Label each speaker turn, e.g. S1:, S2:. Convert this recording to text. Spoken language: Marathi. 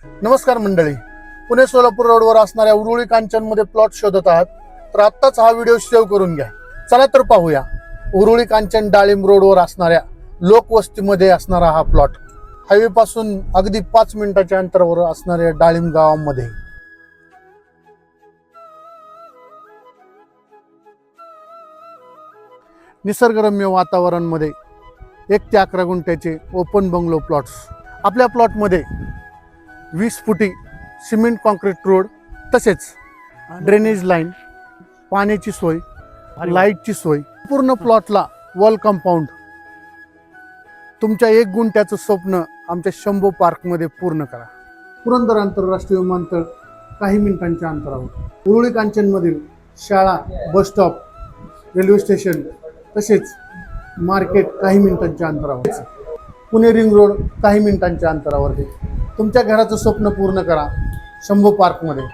S1: नमस्कार मंडळी, पुणे सोलापूर रोडवर असणाऱ्या उरुळी कांचनमध्ये प्लॉट शोधत आहात तर आत्ताच हा व्हिडिओ सेव्ह करून घ्या. चला तर पाहूया उरुळी कांचन डाळिंब रोडवर असणाऱ्या लोकवस्तीमध्ये असणारा हा प्लॉट. हायवे पासून अगदी 5 मिनिटाच्या अंतरावर असणाऱ्या डाळिंब गावामध्ये. निसर्गरम्य वातावरणमध्ये 1 ते 11 गुंठ्याचे ओपन बंगलो प्लॉट्स. आपल्या प्लॉटमध्ये 20 फुटी सिमेंट कॉन्क्रीट रोड, तसेच ड्रेनेज लाईन, पाण्याची सोय, लाईटची सोय, पूर्ण प्लॉटला वॉल कंपाऊंड. तुमच्या 1 गुंठ्याचं स्वप्न आमच्या शंभू पार्कमध्ये पूर्ण करा. पुरंदर आंतरराष्ट्रीय विमानतळ काही मिनिटांच्या अंतरावर. उरुळी कांचनमधील शाळा, बस स्टॉप, रेल्वे स्टेशन तसेच मार्केट काही मिनिटांच्या अंतरावर. पुणे रिंग रोड काही मिनिटांच्या अंतरावरती. तुमच्या घराचं स्वप्न पूर्ण करा शंभू पार्कमध्ये.